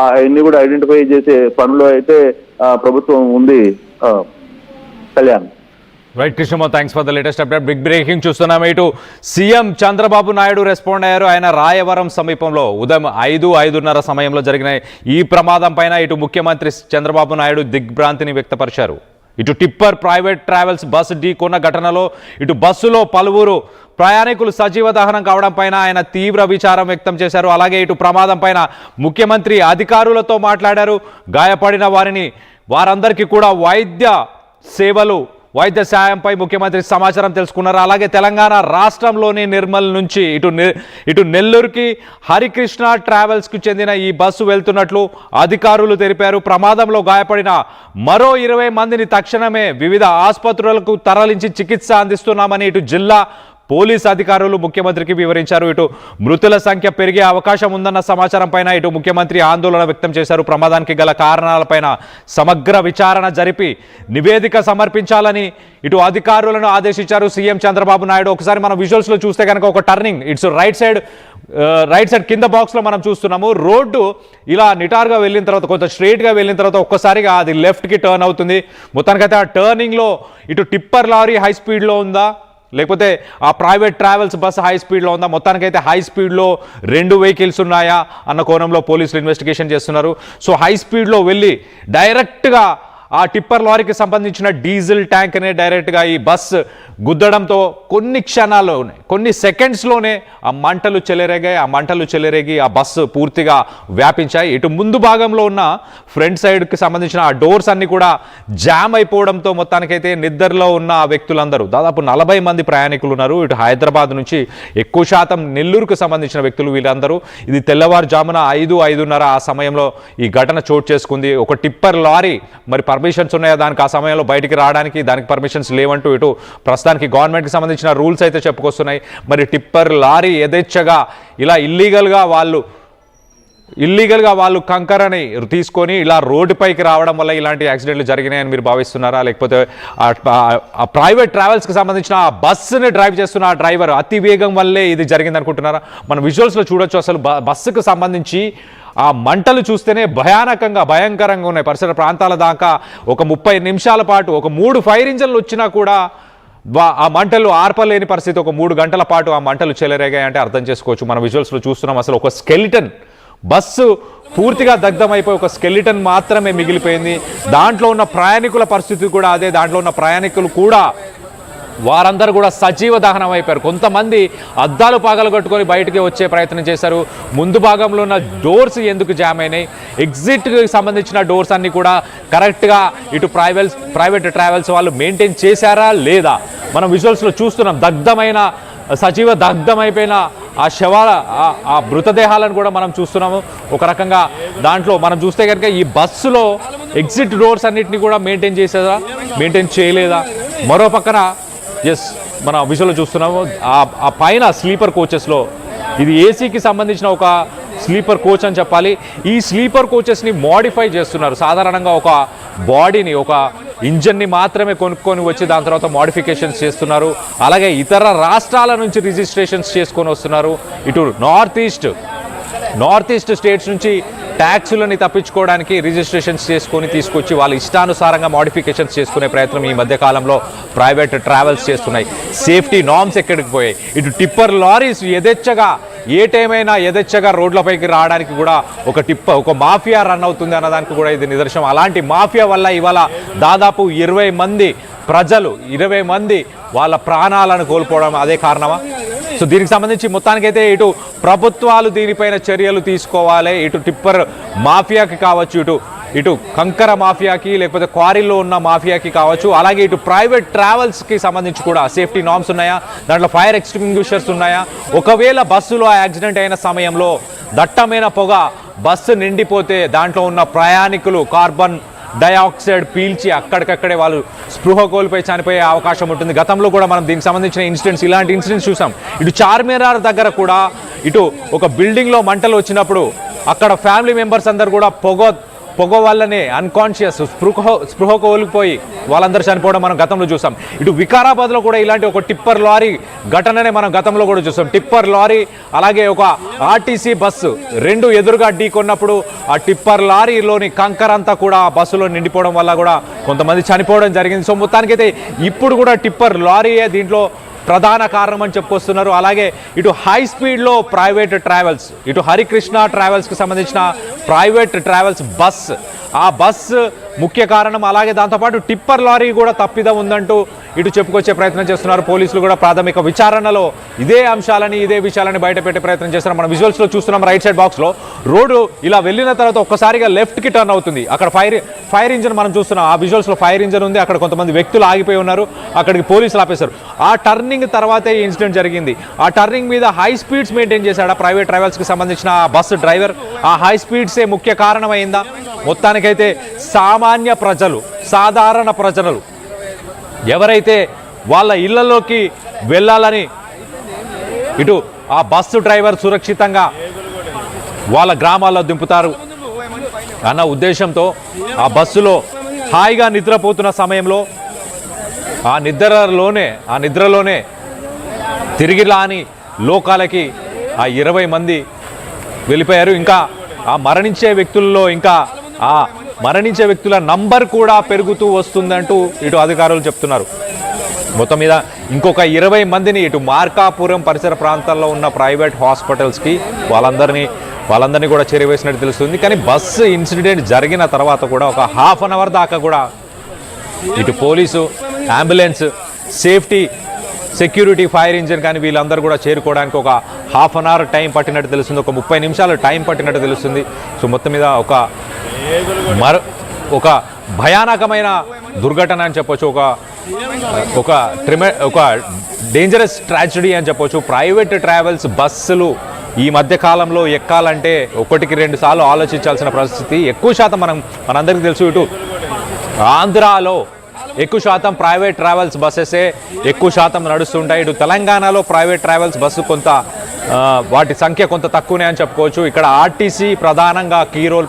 అవన్నీ కూడా ఐడెంటిఫై చేసే పనిలో అయితే ప్రభుత్వం ఉంది. కళ్యాణ్. రైట్ కృష్ణమో, thanks for the latest update. Big breaking చూస్తున్నాము. ఇటు సీఎం చంద్రబాబు నాయుడు రెస్పాండ్ అయ్యారు. ఆయన రాయవరం సమీపంలో ఉదయం 5:30 సమయంలో జరిగిన ఈ ప్రమాదం పైన ఇటు ముఖ్యమంత్రి చంద్రబాబు నాయుడు దిగ్భ్రాంతిని వ్యక్తపరిచారు. ఇటు టిప్పర్ ప్రైవేట్ ట్రావెల్స్ బస్సు ఢీకొన్న ఘటనలో ఇటు బస్సులో పలువురు ప్రయాణికులు సజీవ దహనం కావడం పైన ఆయన తీవ్ర విచారం వ్యక్తం చేశారు. అలాగే ఇటు ప్రమాదం పైన ముఖ్యమంత్రి అధికారులతో మాట్లాడారు. గాయపడిన వారందరికీ కూడా వైద్య సాయంపై ముఖ్యమంత్రి సమాచారం తెలుసుకున్నారు. అలాగే తెలంగాణ రాష్ట్రంలోని నిర్మల్ నుంచి ఇటు నెల్లూరుకి హరికృష్ణ ట్రావెల్స్కు చెందిన ఈ బస్సు వెళ్తున్నట్లు అధికారులు తెలిపారు. ప్రమాదంలో గాయపడిన మరో 20 మందిని తక్షణమే వివిధ ఆసుపత్రులకు తరలించి చికిత్స అందిస్తున్నామని ఇటు జిల్లా పోలీస్ అధికారులు ముఖ్యమంత్రికి వివరించారు. ఇటు మృతుల సంఖ్య పెరిగే అవకాశం ఉందన్న సమాచారం పైన ఇటు ముఖ్యమంత్రి ఆందోళన వ్యక్తం చేశారు. ప్రమాదానికి గల కారణాలపైన సమగ్ర విచారణ జరిపి నివేదిక సమర్పించాలని ఇటు అధికారులను ఆదేశించారు సీఎం చంద్రబాబు నాయుడు. ఒకసారి మనం విజువల్స్లో చూస్తే కనుక ఒక టర్నింగ్ ఇట్స్ రైట్ సైడ్ కింద బాక్స్లో మనం చూస్తున్నాము. రోడ్డు ఇలా నిటారుగా వెళ్ళిన తర్వాత కొంత స్ట్రైట్గా వెళ్ళిన తర్వాత ఒక్కసారిగా అది లెఫ్ట్కి టర్న్ అవుతుంది. మొత్తానికైతే ఆ టర్నింగ్లో ఇటు టిప్పర్ లారీ హై స్పీడ్లో ఉందా లేకపోతే ఆ ప్రైవేట్ ట్రావెల్స్ బస్ హై స్పీడ్లో ఉందా, మొత్తానికైతే హై స్పీడ్లో 2 వెహికల్స్ ఉన్నాయా అన్న కోణంలో పోలీసులు ఇన్వెస్టిగేషన్ చేస్తున్నారు. సో హై స్పీడ్లో వెళ్ళి డైరెక్ట్గా ఆ టిప్పర్ లారీకి సంబంధించిన డీజిల్ ట్యాంక్నే డైరెక్ట్గా ఈ బస్ గుద్దడంతో కొన్ని క్షణాల్లోనే కొన్ని సెకండ్స్లోనే ఆ మంటలు చెలరేగి ఆ బస్సు పూర్తిగా వ్యాపించాయి. ఇటు ముందు భాగంలో ఉన్న ఫ్రంట్ సైడ్కి సంబంధించిన ఆ డోర్స్ అన్ని కూడా జామ్ అయిపోవడంతో మొత్తానికైతే నిద్రలో ఉన్న ఆ వ్యక్తులందరూ దాదాపు 40 మంది ప్రయాణికులు ఉన్నారు. ఇటు హైదరాబాద్ నుంచి ఎక్కువ శాతం నెల్లూరుకు సంబంధించిన వ్యక్తులు వీళ్ళందరూ. ఇది తెల్లవారుజామున 5:30 ఆ సమయంలో ఈ ఘటన చోటు చేసుకుంది. ఒక టిప్పర్ లారీ మరి పర్మిషన్స్ ఉన్నాయా దానికి ఆ సమయంలో బయటికి రావడానికి, దానికి పర్మిషన్స్ లేవంటూ ఇటు ప్రస్తుతానికి గవర్నమెంట్కి సంబంధించిన రూల్స్ అయితే చెప్పుకొస్తున్నాయి. మరి టిప్పర్ లారీ యథేచ్ఛగా ఇలా ఇల్లీగల్గా వాళ్ళు కంకరని తీసుకొని ఇలా రోడ్డుపైకి రావడం వల్ల ఇలాంటి యాక్సిడెంట్లు జరిగినాయని మీరు భావిస్తున్నారా, లేకపోతే ఆ ప్రైవేట్ ట్రావెల్స్కి సంబంధించిన ఆ బస్సుని డ్రైవ్ చేస్తున్న ఆ డ్రైవర్ అతి వేగం వల్లే ఇది జరిగింది అనుకుంటున్నారా? మనం విజువల్స్లో చూడొచ్చు. అసలు బస్సుకు సంబంధించి ఆ మంటలు చూస్తేనే భయంకరంగా ఉన్నాయి. పరిసర ప్రాంతాల దాకా ఒక 30 నిమిషాల పాటు ఒక 3 ఫైర్ ఇంజన్లు వచ్చినా కూడా ఆ మంటలు ఆర్పలేని పరిస్థితి. ఒక 3 గంటల పాటు ఆ మంటలు చెలరేగాయి అంటే అర్థం చేసుకోవచ్చు. మన విజువల్స్లో చూస్తున్నాం. అసలు ఒక స్కెలిటన్ బస్సు పూర్తిగా దగ్ధమైపోయి ఒక స్కెలిటన్ మాత్రమే మిగిలిపోయింది. దాంట్లో ఉన్న ప్రయాణికుల పరిస్థితి కూడా అదే. దాంట్లో ఉన్న ప్రయాణికులు కూడా వారందరూ కూడా సజీవ దహనం అయిపోయారు. కొంతమంది అద్దాలు పగలగొట్టుకొని బయటికి వచ్చే ప్రయత్నం చేశారు. ముందు భాగంలో ఉన్న డోర్స్ ఎందుకు జామ్ అయినాయి, ఎగ్జిట్కి సంబంధించిన డోర్స్ అన్నీ కూడా కరెక్ట్గా ఇటు ప్రైవేట్ ట్రావెల్స్ వాళ్ళు మెయింటైన్ చేశారా లేదా మనం విజువల్స్లో చూస్తున్నాం. సజీవ దగ్ధమైపోయిన ఆ శవాల ఆ మృతదేహాలను కూడా మనం చూస్తున్నాము. ఒక రకంగా దాంట్లో మనం చూస్తే కనుక ఈ బస్సులో ఎగ్జిట్ డోర్స్ అన్నిటిని కూడా మెయింటైన్ చేయలేదా? మరో పక్కన మన విజువల్లో చూస్తున్నాము ఆ పైన స్లీపర్ కోచెస్లో ఇది ఏసీకి సంబంధించిన ఒక స్లీపర్ కోచ్ అని చెప్పాలి. ఈ స్లీపర్ కోచెస్ని మోడిఫై చేస్తున్నారు. సాధారణంగా ఒక బాడీని ఒక ఇంజన్ని మాత్రమే కొనుక్కొని వచ్చి దాని తర్వాత మోడిఫికేషన్స్ చేస్తున్నారు. అలాగే ఇతర రాష్ట్రాల నుంచి రిజిస్ట్రేషన్స్ చేసుకొని వస్తున్నారు. ఇటు నార్త్ ఈస్ట్ స్టేట్స్ నుంచి ట్యాక్సులని తప్పించుకోవడానికి రిజిస్ట్రేషన్స్ చేసుకొని తీసుకొచ్చి వాళ్ళ ఇష్టానుసారంగా మోడిఫికేషన్స్ చేసుకునే ప్రయత్నం ఈ మధ్యకాలంలో ప్రైవేట్ ట్రావెల్స్ చేస్తున్నాయి. సేఫ్టీ నార్మ్స్ ఎక్కడికి పోయాయి. ఇటు టిప్పర్ లారీస్ ఏ టైమైనా యథేచ్ఛగా రోడ్లపైకి రావడానికి కూడా ఒక మాఫియా రన్ అవుతుంది అన్నదానికి కూడా ఇది నిదర్శనం. అలాంటి మాఫియా వల్ల ఇవాళ దాదాపు 20 మంది ప్రజలు 20 మంది వాళ్ళ ప్రాణాలను కోల్పోవడం అదే కారణమా? సో దీనికి సంబంధించి మొత్తానికైతే ఇటు ప్రభుత్వాలు దీనిపైన చర్యలు తీసుకోవాలి. ఇటు టిప్పర్ మాఫియాకి కావచ్చు, ఇటు కంకర మాఫియాకి లేకపోతే క్వారీలో ఉన్న మాఫియాకి కావచ్చు, అలాగే ఇటు ప్రైవేట్ ట్రావెల్స్కి సంబంధించి కూడా సేఫ్టీ నార్మ్స్ ఉన్నాయా, దాంట్లో ఫైర్ ఎక్స్టింగ్విషర్స్ ఉన్నాయా? ఒకవేళ బస్సులో యాక్సిడెంట్ అయిన సమయంలో దట్టమైన పొగ బస్సు నిండిపోతే దాంట్లో ఉన్న ప్రయాణికులు కార్బన్ డయాక్సైడ్ పీల్చి అక్కడికక్కడే వాళ్ళు స్పృహ కోల్పోయి చనిపోయే అవకాశం ఉంటుంది. గతంలో కూడా మనం దీనికి సంబంధించిన ఇలాంటి ఇన్సిడెంట్స్ చూసాం. ఇటు చార్మినార్ దగ్గర కూడా ఇటు ఒక బిల్డింగ్లో మంటలు వచ్చినప్పుడు అక్కడ ఫ్యామిలీ మెంబర్స్ అందరు కూడా పొగ వల్లనే అన్కాన్షియస్ స్పృహ కోల్పోయి వాళ్ళందరూ చనిపోవడం మనం గతంలో చూసాం. ఇటు వికారాబాద్లో కూడా ఇలాంటి ఒక టిప్పర్ లారీ ఘటననే మనం గతంలో కూడా చూసాం. టిప్పర్ లారీ అలాగే ఒక ఆర్టీసీ బస్సు రెండు ఎదురుగా ఢీకొన్నప్పుడు ఆ టిప్పర్ లారీలోని కంకర్ అంతా కూడా ఆ బస్సులో నిండిపోవడం వల్ల కూడా కొంతమంది చనిపోవడం జరిగింది. సో మొత్తానికైతే ఇప్పుడు కూడా టిప్పర్ లారీయే దీంట్లో ప్రధాన కారణం అని చెప్పుకొస్తున్నారు. అలాగే ఇటు హై స్పీడ్లో ప్రైవేట్ ట్రావెల్స్, ఇటు హరికృష్ణ ట్రావెల్స్కి సంబంధించిన ప్రైవేట్ ట్రావెల్స్ బస్, ఆ బస్ ముఖ్య కారణం. అలాగే దాంతోపాటు టిప్పర్ లారీ కూడా తప్పిదం ఉందంటూ ఇటు చెప్పుకొచ్చే ప్రయత్నం చేస్తున్నారు. పోలీసులు కూడా ప్రాథమిక విచారణలో ఇదే అంశాలని ఇదే విషయాలని బయటపెట్టే ప్రయత్నం చేస్తున్నారు. మనం విజువల్స్లో చూస్తున్నాం. రైట్ సైడ్ బాక్స్లో రోడ్డు ఇలా వెళ్ళిన తర్వాత ఒక్కసారిగా లెఫ్ట్కి టర్న్ అవుతుంది. అక్కడ ఫైర్ ఇంజన్ మనం చూస్తున్నాం. ఆ విజువల్స్లో ఫైర్ ఇంజన్ ఉంది. అక్కడ కొంతమంది వ్యక్తులు ఆగిపోయి ఉన్నారు. అక్కడికి పోలీసులు ఆపేశారు. ఆ టర్నింగ్ తర్వాతే ఈ ఇన్సిడెంట్ జరిగింది. ఆ టర్నింగ్ మీద హై స్పీడ్స్ మెయింటైన్ చేశాడు ప్రైవేట్ ట్రావెల్స్కి సంబంధించిన బస్సు డ్రైవర్. ఆ హై స్పీడ్సే ముఖ్య కారణమైందా? మొత్తానికైతే సామాన్య ప్రజలు, సాధారణ ప్రజలు ఎవరైతే వాళ్ళ ఇళ్లలోకి వెళ్ళాలని ఇటు ఆ బస్సు డ్రైవర్ సురక్షితంగా వాళ్ళ గ్రామాల్లో దింపుతారు అన్న ఉద్దేశంతో ఆ బస్సులో హాయిగా నిద్రపోతున్న సమయంలో ఆ నిద్రలోనే తిరిగి రాని లోకాలకి ఆ 20 మంది వెళ్ళిపోయారు. ఇంకా ఆ మరణించే వ్యక్తుల నంబర్ కూడా పెరుగుతూ వస్తుందంటూ ఇటు అధికారులు చెప్తున్నారు. మొత్తం మీద ఇంకొక 20 మందిని ఇటు మార్కాపురం పరిసర ప్రాంతాల్లో ఉన్న ప్రైవేట్ హాస్పిటల్స్కి వాళ్ళందరినీ కూడా చేరవేసినట్టు తెలుస్తుంది. కానీ బస్సు ఇన్సిడెంట్ జరిగిన తర్వాత కూడా ఒక హాఫ్ అన్ అవర్ దాకా కూడా ఇటు police, ambulance, security, fire engine కానీ వీళ్ళందరూ కూడా చేరుకోవడానికి ఒక హాఫ్ అన్ అవర్ టైం పట్టినట్టు తెలుస్తుంది. ఒక 30 నిమిషాలు టైం పట్టినట్టు తెలుస్తుంది. సో మొత్తం మీద ఒక భయానకమైన దుర్ఘటన అని చెప్పొచ్చు. ఒక డేంజరస్ ట్రాజడీ అని చెప్పొచ్చు. ప్రైవేట్ ట్రావెల్స్ బస్సులు ఈ మధ్య కాలంలో ఎక్కాలంటే 1-2 సార్లు ఆలోచించాల్సిన పరిస్థితి. ఎక్కువ శాతం మనందరికీ తెలుసు, ఇటు ఆంధ్రాలో ఎక్కువ శాతం ప్రైవేట్ ట్రావెల్స్ బస్సెసే ఎక్కువ శాతం నడుస్తుంటాయి. ఇటు తెలంగాణలో ప్రైవేట్ ట్రావెల్స్ బస్సు వాటి సంఖ్య కొంత తక్కువనే అని చెప్పుకోవచ్చు. ఇక్కడ ఆర్టీసీ ప్రధానంగా కీ రోల్